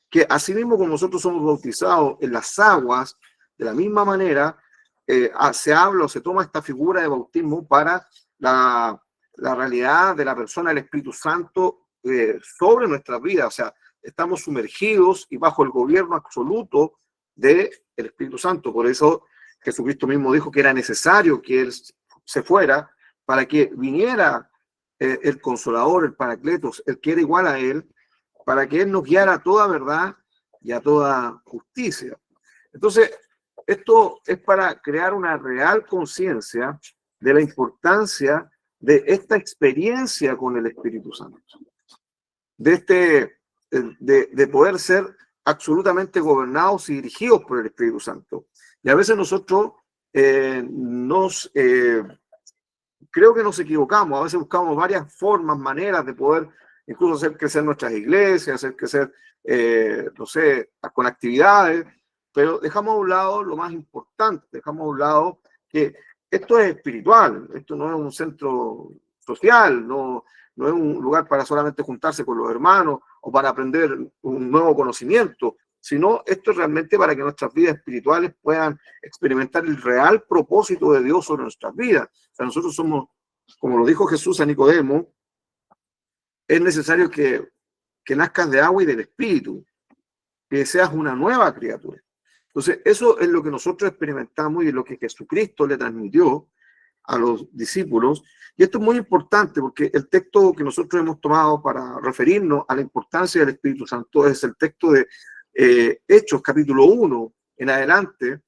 Speaker 10: Que así mismo como nosotros somos bautizados en las aguas, de la misma manera, se habla o se toma esta figura de bautismo para la realidad de la persona del Espíritu Santo sobre nuestras vidas. O sea, estamos sumergidos y bajo el gobierno absoluto del Espíritu Santo. Por eso Jesucristo mismo dijo que era necesario que Él se fuera para que viniera el Consolador, el Paracletos, el que era igual a Él, para que Él nos guiara a toda verdad y a toda justicia. Entonces, esto es para crear una real conciencia de la importancia de esta experiencia con el Espíritu Santo, de poder ser absolutamente gobernados y dirigidos por el Espíritu Santo. Y a veces nosotros creo que nos equivocamos, a veces buscamos varias formas, maneras de poder incluso hacer crecer nuestras iglesias, hacer crecer, no sé, con actividades, pero dejamos a un lado lo más importante, dejamos a un lado que esto es espiritual, esto no es un centro social, no es un lugar para solamente juntarse con los hermanos o para aprender un nuevo conocimiento, sino esto es realmente para que nuestras vidas espirituales puedan experimentar el real propósito de Dios sobre nuestras vidas. O sea, nosotros somos, como lo dijo Jesús a Nicodemo, es necesario que nazcas de agua y del Espíritu, que seas una nueva criatura. Entonces, eso es lo que nosotros experimentamos y es lo que Jesucristo le transmitió a los discípulos. Y esto es muy importante porque el texto que nosotros hemos tomado para referirnos a la importancia del Espíritu Santo es el texto de Hechos, capítulo 1 en adelante,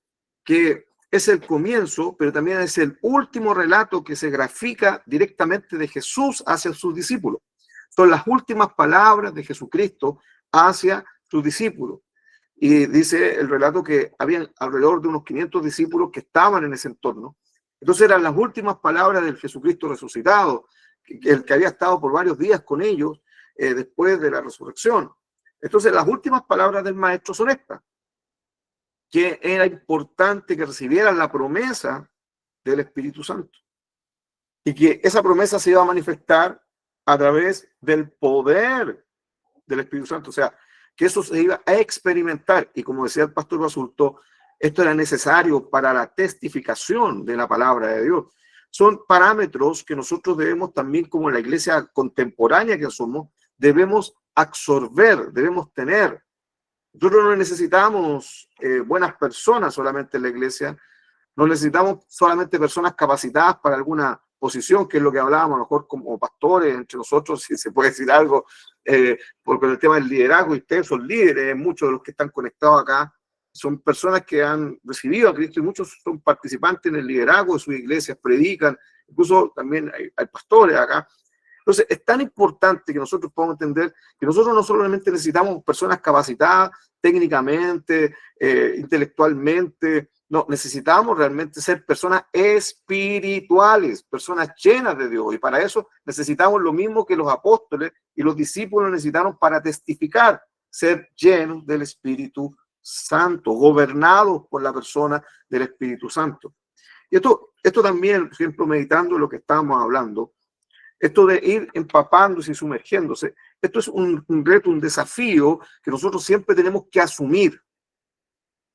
Speaker 10: que es el comienzo, pero también es el último relato que se grafica directamente de Jesús hacia sus discípulos. Son las últimas palabras de Jesucristo hacia sus discípulos. Y dice el relato que habían alrededor de unos 500 discípulos que estaban en ese entorno. Entonces eran las últimas palabras del Jesucristo resucitado, el que había estado por varios días con ellos después de la resurrección. Entonces las últimas palabras del Maestro son estas, que era importante que recibieran la promesa del Espíritu Santo y que esa promesa se iba a manifestar a través del poder del Espíritu Santo, o sea, que eso se iba a experimentar, y como decía el pastor Basulto, esto era necesario para la testificación de la palabra de Dios. Son parámetros que nosotros debemos también, como la iglesia contemporánea que somos, debemos absorber, debemos tener. Nosotros no necesitamos buenas personas solamente en la iglesia, no necesitamos solamente personas capacitadas para alguna posición, que es lo que hablábamos a lo mejor como pastores entre nosotros, si se puede decir algo, porque el tema del liderazgo, y ustedes son líderes, muchos de los que están conectados acá son personas que han recibido a Cristo y muchos son participantes en el liderazgo de sus iglesias, predican, incluso también hay pastores acá. Entonces es tan importante que nosotros podamos entender que nosotros no solamente necesitamos personas capacitadas técnicamente, intelectualmente, no, necesitamos realmente ser personas espirituales, personas llenas de Dios. Y para eso necesitamos lo mismo que los apóstoles y los discípulos necesitaron para testificar, ser llenos del Espíritu Santo, gobernados por la persona del Espíritu Santo. Y esto también, por ejemplo, meditando en lo que estábamos hablando, esto de ir empapándose y sumergiéndose, esto es un reto, un desafío que nosotros siempre tenemos que asumir.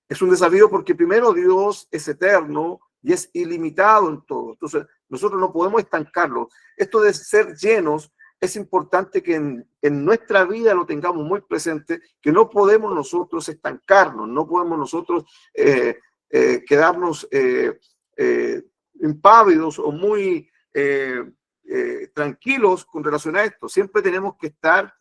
Speaker 10: Es un desafío porque primero Dios es eterno y es ilimitado en todo. Entonces, nosotros no podemos estancarlo. Esto de ser llenos, es importante que en nuestra vida lo tengamos muy presente, que no podemos nosotros estancarnos, no podemos nosotros quedarnos impávidos o muy tranquilos con relación a esto. Siempre tenemos que estar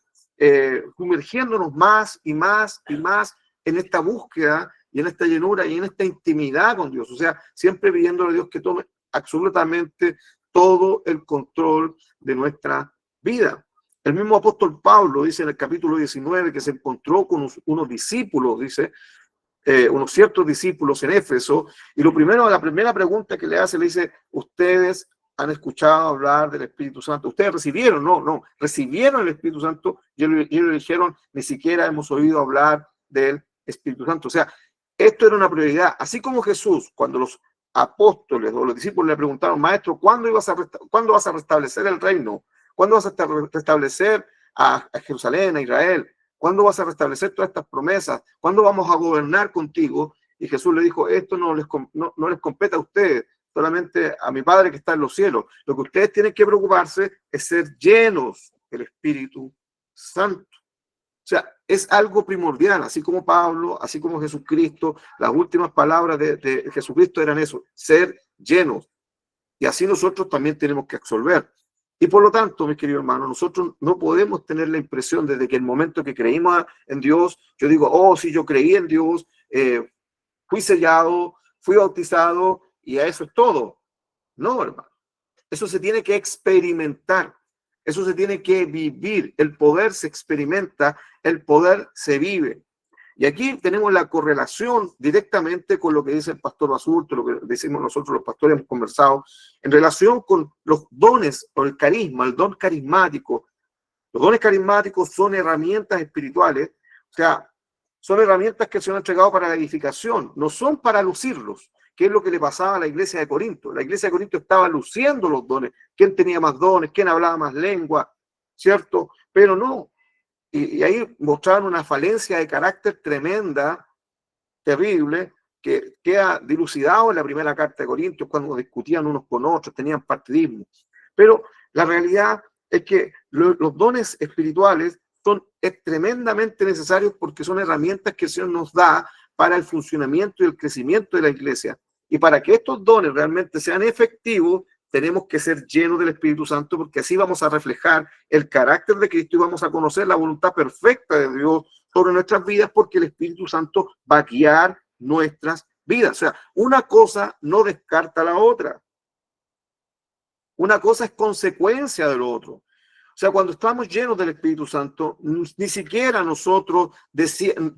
Speaker 10: sumergiéndonos más y más y más en esta búsqueda y en esta llenura y en esta intimidad con Dios. O sea, siempre pidiéndole a Dios que tome absolutamente todo el control de nuestra vida. El mismo apóstol Pablo dice en el capítulo 19 que se encontró con unos discípulos, dice, unos ciertos discípulos en Éfeso, y la primera pregunta que le hace, le dice, ustedes han escuchado hablar del Espíritu Santo, ustedes recibieron, no, recibieron el Espíritu Santo, y ellos le dijeron, ni siquiera hemos oído hablar del Espíritu Santo. O sea, esto era una prioridad, así como Jesús, cuando los apóstoles o los discípulos le preguntaron, maestro, ¿cuándo vas a restablecer el reino? ¿Cuándo vas a restablecer a Jerusalén, a Israel? ¿Cuándo vas a restablecer todas estas promesas? ¿Cuándo vamos a gobernar contigo? Y Jesús le dijo, esto no les compete a ustedes, solamente a mi Padre que está en los cielos. Lo que ustedes tienen que preocuparse es ser llenos del Espíritu Santo. O sea, es algo primordial, así como Pablo, así como Jesucristo, las últimas palabras de Jesucristo eran eso, ser llenos. Y así nosotros también tenemos que absolver. Y por lo tanto, mis queridos hermanos, nosotros no podemos tener la impresión desde que el momento que creímos en Dios, yo digo, oh, sí, yo creí en Dios, fui sellado, fui bautizado y a eso es todo. No, hermano. Eso se tiene que experimentar. Eso se tiene que vivir. El poder se experimenta, el poder se vive. Y aquí tenemos la correlación directamente con lo que dice el pastor Basurto, lo que decimos nosotros los pastores, hemos conversado, en relación con los dones o el carisma, el don carismático. Los dones carismáticos son herramientas espirituales, o sea, son herramientas que se han entregado para la edificación, no son para lucirlos, que es lo que le pasaba a la iglesia de Corinto. La iglesia de Corinto estaba luciendo los dones, quién tenía más dones, quién hablaba más lengua, ¿cierto? Pero no. Y ahí mostraban una falencia de carácter tremenda, terrible, que queda dilucidado en la primera carta de Corintios cuando discutían unos con otros, tenían partidismo. Pero la realidad es que los dones espirituales son tremendamente necesarios porque son herramientas que el Señor nos da para el funcionamiento y el crecimiento de la iglesia. Y para que estos dones realmente sean efectivos, tenemos que ser llenos del Espíritu Santo, porque así vamos a reflejar el carácter de Cristo y vamos a conocer la voluntad perfecta de Dios sobre nuestras vidas, porque el Espíritu Santo va a guiar nuestras vidas. O sea, una cosa no descarta la otra. Una cosa es consecuencia de lo otro. O sea, cuando estamos llenos del Espíritu Santo, ni siquiera nosotros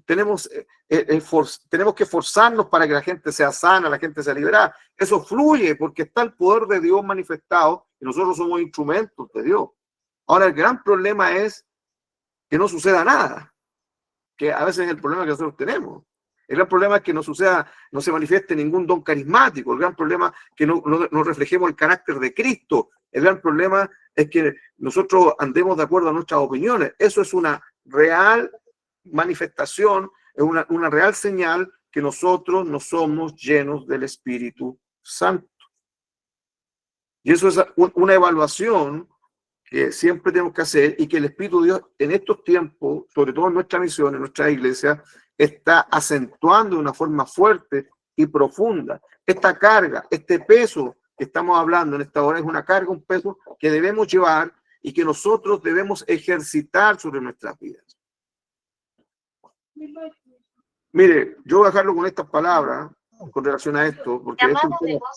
Speaker 10: tenemos que esforzarnos para que la gente sea sana, la gente sea liberada. Eso fluye porque está el poder de Dios manifestado y nosotros somos instrumentos de Dios. Ahora, el gran problema es que no suceda nada, que a veces es el problema que nosotros tenemos. El gran problema es que no se manifieste ningún don carismático. El gran problema es que no reflejemos el carácter de Cristo. El gran problema es que nosotros andemos de acuerdo a nuestras opiniones. Eso es una real manifestación, es una real señal que nosotros no somos llenos del Espíritu Santo. Y eso es una evaluación que siempre tenemos que hacer y que el Espíritu de Dios en estos tiempos, sobre todo en nuestra misión, en nuestra iglesia, está acentuando de una forma fuerte y profunda. Esta carga, este peso que estamos hablando en esta hora es una carga, un peso que debemos llevar y que nosotros debemos ejercitar sobre nuestras vidas. Mire, yo voy a dejarlo con estas palabras con relación a esto, porque es un tema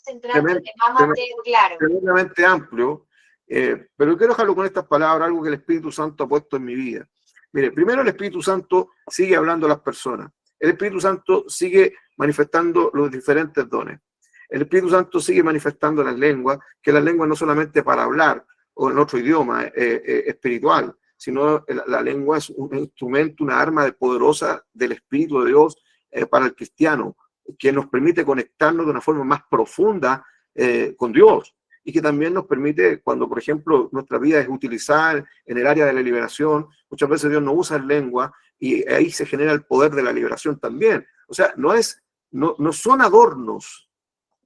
Speaker 10: tremendamente amplio, pero quiero dejarlo con estas palabras, algo que el Espíritu Santo ha puesto en mi vida. Mire, primero el Espíritu Santo sigue hablando a las personas. El Espíritu Santo sigue manifestando los diferentes dones. El Espíritu Santo sigue manifestando las lenguas, que las lenguas no solamente para hablar o en otro idioma espiritual, sino la lengua es un instrumento, una arma poderosa del Espíritu de Dios para el cristiano, que nos permite conectarnos de una forma más profunda con Dios. Y que también nos permite, cuando, por ejemplo, nuestra vida es utilizar en el área de la liberación, muchas veces Dios no usa lengua y ahí se genera el poder de la liberación también. O sea, no son adornos,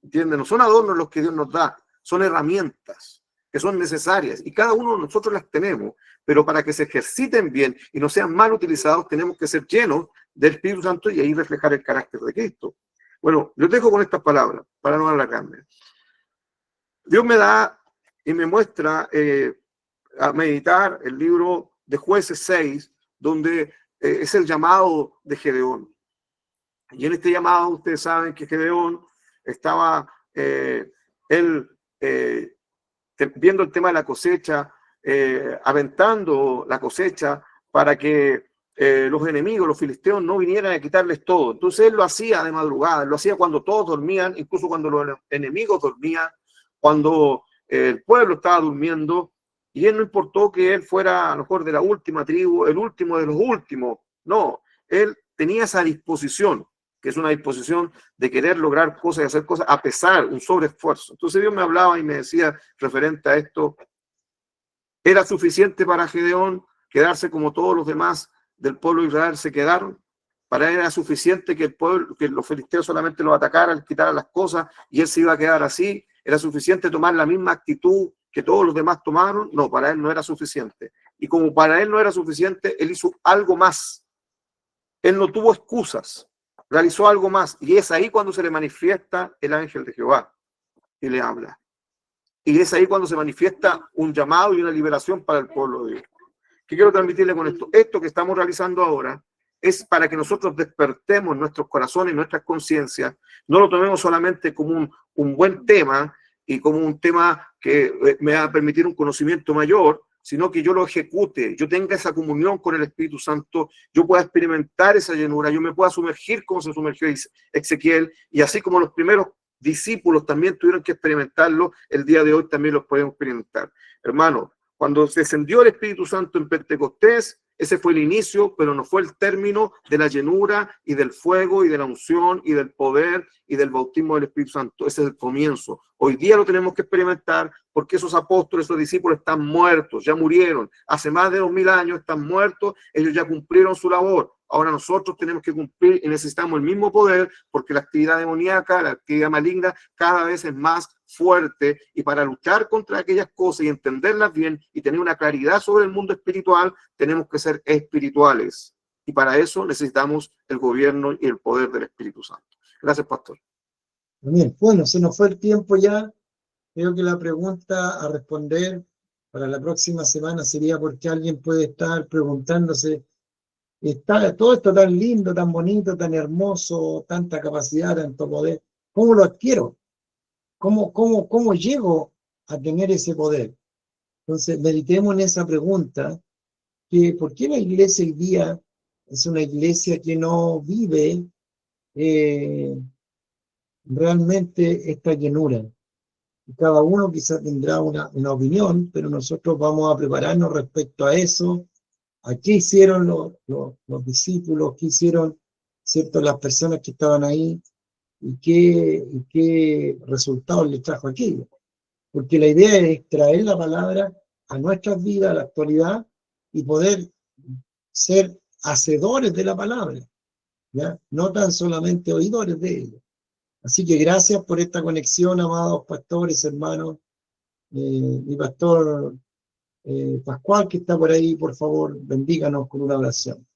Speaker 10: ¿entienden? No son adornos los que Dios nos da, son herramientas que son necesarias y cada uno de nosotros las tenemos, pero para que se ejerciten bien y no sean mal utilizados, tenemos que ser llenos del Espíritu Santo y ahí reflejar el carácter de Cristo. Bueno, yo te dejo con estas palabras, para no alargarme. Dios me da y me muestra a meditar el libro de Jueces 6, donde es el llamado de Gedeón. Y en este llamado, ustedes saben que Gedeón estaba, viendo el tema de la cosecha, aventando la cosecha para que los enemigos, los filisteos, no vinieran a quitarles todo. Entonces él lo hacía de madrugada, lo hacía cuando todos dormían, incluso cuando los enemigos dormían, cuando el pueblo estaba durmiendo, y él no importó que él fuera a lo mejor de la última tribu, el último de los últimos. No, él tenía esa disposición, que es una disposición de querer lograr cosas y hacer cosas a pesar de un sobreesfuerzo. Entonces Dios me hablaba y me decía, referente a esto, ¿era suficiente para Gedeón quedarse como todos los demás del pueblo de Israel se quedaron? Para él era suficiente que el pueblo, que los filisteos solamente lo atacaran, quitaran las cosas y él se iba a quedar así. ¿Era suficiente tomar la misma actitud que todos los demás tomaron? No, para él no era suficiente. Y como para él no era suficiente, él hizo algo más. Él no tuvo excusas, realizó algo más. Y es ahí cuando se le manifiesta el ángel de Jehová y le habla. Y es ahí cuando se manifiesta un llamado y una liberación para el pueblo de Dios. ¿Qué quiero transmitirle con esto? Esto que estamos realizando ahora es para que nosotros despertemos nuestros corazones, nuestras conciencias, no lo tomemos solamente como un buen tema y como un tema que me va a permitir un conocimiento mayor, sino que yo lo ejecute, yo tenga esa comunión con el Espíritu Santo, yo pueda experimentar esa llenura, yo me pueda sumergir como se sumergió Ezequiel, y así como los primeros discípulos también tuvieron que experimentarlo, el día de hoy también los podemos experimentar. Hermano, cuando descendió el Espíritu Santo en Pentecostés, ese fue el inicio, pero no fue el término de la llenura y del fuego y de la unción y del poder y del bautismo del Espíritu Santo. Ese es el comienzo. Hoy día lo tenemos que experimentar porque esos apóstoles, esos discípulos están muertos, ya murieron. Hace más de 2000 años están muertos, ellos ya cumplieron su labor. Ahora nosotros tenemos que cumplir y necesitamos el mismo poder porque la actividad demoníaca, la actividad maligna cada vez es más fuerte, y para luchar contra aquellas cosas y entenderlas bien y tener una claridad sobre el mundo espiritual, tenemos que ser espirituales. Y para eso necesitamos el gobierno y el poder del Espíritu Santo. Gracias, pastor.
Speaker 1: Bien, bueno, se nos fue el tiempo ya. Creo que la pregunta a responder para la próxima semana sería por qué alguien puede estar preguntándose, está todo esto tan lindo, tan bonito, tan hermoso, tanta capacidad, tanto poder, ¿cómo lo adquiero? ¿Cómo llego a tener ese poder? Entonces, meditemos en esa pregunta, que ¿por qué la iglesia hoy día es una iglesia que no vive realmente esta llenura? Y cada uno quizás tendrá una opinión, pero nosotros vamos a prepararnos respecto a eso, a qué hicieron los discípulos, qué hicieron, ¿cierto?, las personas que estaban ahí, y qué resultados les trajo aquello. Porque la idea es traer la palabra a nuestras vidas, a la actualidad, y poder ser hacedores de la palabra, ¿ya? No tan solamente oidores de ella. Así que gracias por esta conexión, amados pastores, hermanos. Mi pastor Pascual, que está por ahí, por favor, bendíganos con una oración.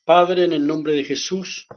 Speaker 11: Padre, en el nombre de Jesús,